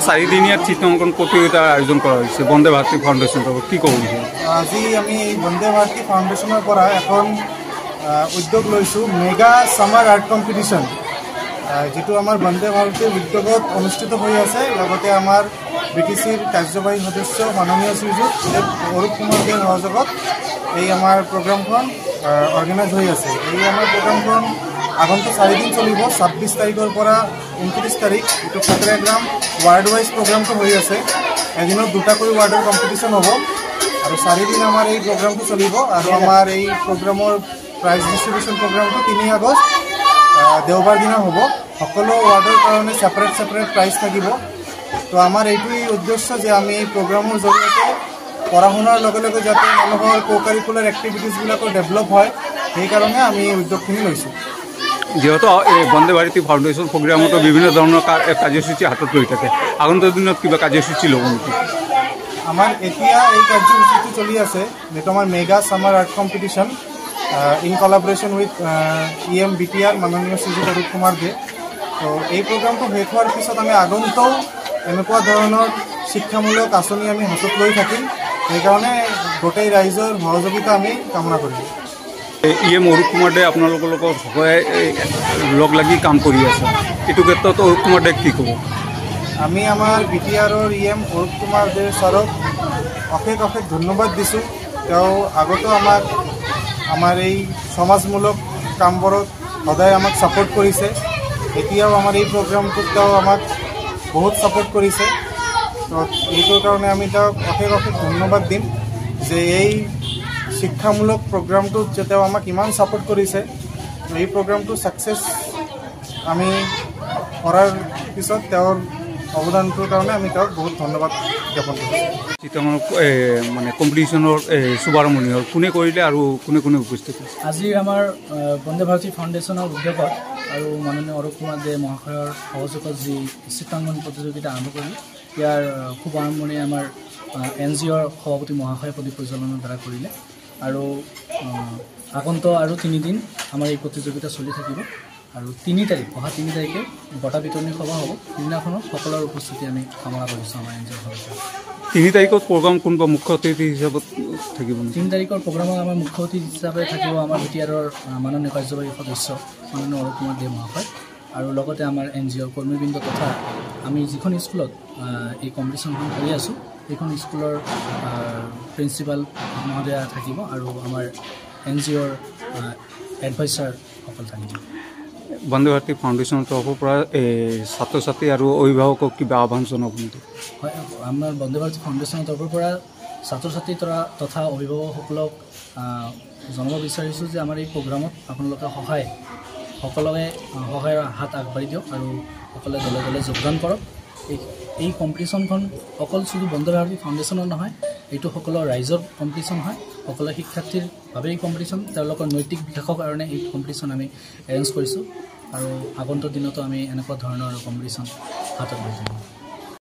চাৰিদিনীয়া চিত্ৰাঙ্কন প্ৰতিযোগিতাৰ আয়োজন কৰা হৈছে বন্দে ভাৰতী ফাউণ্ডেশ্যন কি ক'ব বিচাৰে? আজি আমি বন্দে ভাৰতী ফাউণ্ডেশ্যনৰ পৰা এখন উদ্যোগ লৈছোঁ মেগা সামাৰ আৰ্ট কম্পিটিশ্যন, যেটো আমাৰ বন্দে ভাৰতীৰ উদ্যোগত অনুষ্ঠিত হৈ আছে। লগতে আমাৰ BTCৰ কাৰ্যবাহী সদস্য মাননীয় শ্ৰীযুত অৰূপ কুমাৰ দেৰ সহযোগত এই আমাৰ প্ৰগ্ৰামখন অৰ্গেনাইজ হৈ আছে। এই আমাৰ প্ৰগ্ৰামখন আগন্তুক 4 দিন চলিব। 26 তাৰিখৰ পৰা 29 তাৰিখ এইটো খাতৰাগ্ৰাম ৱাৰ্ড ৱাইজ প্ৰগ্ৰামটো হৈ আছে। এদিনত 2টাকৈ ৱাৰ্ডৰ কম্পিটিশ্যন হ'ব আৰু 4 দিন আমাৰ এই প্ৰগ্ৰামটো চলিব। আৰু আমাৰ এই প্ৰগ্ৰামৰ প্ৰাইজ ডিষ্ট্ৰিবিউশ্যন প্ৰগ্ৰামটো 3 আগষ্ট দেওবাৰ দিনা হ'ব। সকলো ৱাৰ্ডৰ কাৰণে ছেপাৰেট প্ৰাইজ থাকিব। তো আমাৰ এইটোৱেই উদ্দেশ্য যে আমি এই প্ৰগ্ৰামৰ জৰিয়তে পঢ়া শুনাৰ লগে লগে যাতে মানুহৰ কো-কাৰিকুলাৰ এক্টিভিটিছবিলাকো ডেভেলপ হয়, সেইকাৰণে আমি এই উদ্যোগখিনি লৈছোঁ। যিহেতু এই বন্দে ভাৰতী ফাউণ্ডেশ্যন প্ৰগ্ৰামতো বিভিন্ন ধৰণৰ কাৰ্যসূচী হাতত লৈ থাকে, আগন্তুক দিনত কিবা কাৰ্যসূচী ল'ব নেকি? আমাৰ এতিয়া এই কাৰ্যসূচীটো চলি আছে, যিটো আমাৰ mega summer art competition in কলাবৰেশ্যন with BTR মাননীয় শ্ৰীযুত অৰূপ কুমাৰ দে। তো এই প্ৰগ্ৰামটো শেষ হোৱাৰ পিছত আমি আগন্তুক এনেকুৱা ধৰণৰ শিক্ষামূলক আঁচনি আমি হাতত লৈ থাকিম। সেইকাৰণে গোটেই ৰাইজৰ সহযোগিতা আমি কামনা কৰিম। অৰূপ কুমাৰ দে আপোনালোকৰ লগত সহায় লগ লাগি কাম কৰি আছে, এইটো ক্ষেত্ৰত অৰূপ কুমাৰ দে কি ক'ব? আমি আমাৰ BTRৰ অৰূপ কুমাৰ দে ছাৰক অশেষ ধন্যবাদ দিছোঁ। তেওঁ আগতো আমাৰ এই সমাজমূলক কামবোৰত সদায় আমাক ছাপোৰ্ট কৰিছে। এতিয়াও আমাৰ এই প্ৰগ্ৰামটোত তেওঁ আমাক বহুত ছাপোৰ্ট কৰিছে। তো এইটোৰ কাৰণে আমি তেওঁক অশেষ ধন্যবাদ দিম যে এই শিক্ষামূলক প্ৰগ্ৰামটোত যে তেওঁ আমাক ইমান ছাপোৰ্ট কৰিছে। এই প্ৰগ্ৰামটো ছাকচেছ আমি কৰাৰ পিছত তেওঁৰ অৱদানটোৰ কাৰণে আমি তেওঁক বহুত ধন্যবাদ জ্ঞাপন কৰিছোঁ। মানে কম্পিটিশ্যনৰ শুভাৰম্ভণি হ'ল কোনে কৰিলে আৰু কোনে উপস্থিত হৈছে? আজি আমাৰ বন্দে ভাৰতী ফাউণ্ডেশ্যনৰ উদ্যোগত আৰু মাননীয় অৰূপ কুমাৰ দে মহাশয়ৰ সহযোগত যি চিত্ৰাংকন প্ৰতিযোগিতা আৰম্ভ কৰিলে, ইয়াৰ শুভাৰম্ভণি আমাৰ NGOৰ সভাপতি মহাশয়ে প্ৰদীপ প্ৰজ্বলনৰ দ্বাৰা কৰিলে। আৰু আগন্তুক আৰু 3 দিন আমাৰ এই প্ৰতিযোগিতা চলি থাকিব। আৰু 3 তাৰিখ অহা 3 তাৰিখে বঁটা বিতৰণী সভা হ'ব। সিদিনাখনত সকলোৰে উপস্থিতি আমি কামনা কৰিছোঁ আমাৰ NGOৰ ফালৰ পৰা। 3 তাৰিখত প্ৰগ্ৰাম কোনোবা মুখ্য অতিথি হিচাপত থাকিব? 3 তাৰিখৰ প্ৰগ্ৰামত আমাৰ মুখ্য অতিথি হিচাপে থাকিব আমাৰ BTRৰ মাননীয় কাৰ্যবাহী সদস্য মাননীয় অৰূপ কুমাৰ দে মহাশয়, আৰু লগতে আমাৰ NGOৰ কৰ্মীবৃন্দ তথা আমি যিখন স্কুলত এই কম্পিটিশ্যনখন কৰি আছোঁ সেইখন স্কুলৰ প্ৰিন্সিপাল মহোদয়া থাকিব আৰু আমাৰ NGOৰ এডভাইচাৰসকল থাকিব। বন্দে ভাৰতী ফাউণ্ডেশ্যনৰ তৰফৰ পৰা ছাত্ৰ ছাত্ৰী আৰু অভিভাৱকক কিবা আহ্বান জনাব নেকি? হয়, আমাৰ বন্দে ভাৰতী ফাউণ্ডেশ্যনৰ তৰফৰ পৰা ছাত্ৰ ছাত্ৰী তথা অভিভাৱকসকলক জনাব বিচাৰিছোঁ যে আমাৰ এই প্ৰগ্ৰামত আপোনালোকে সকলোৱে সহায়ৰ হাত আগবাঢ়ি দিয়ক আৰু সকলোৱে দলে দলে যোগদান কৰক। এই কম্পিটিশ্যনখন অকল শুধু বন্দে ভাৰতী ফাউণ্ডেশ্যনৰ নহয়, এইটো সকলো ৰাইজৰ কম্পিটিশ্যন হয়। সকলো শিক্ষাৰ্থীৰ বাবে এই কম্পিটিশ্যন, তেওঁলোকৰ নৈতিক বিকাশৰ কাৰণে এই কম্পিটিশ্যন আমি এৰেঞ্জ কৰিছোঁ। আৰু আগন্তুক দিনতো আমি এনেকুৱা ধৰণৰ কম্পিটিশ্যন হাতত লৈ যাম।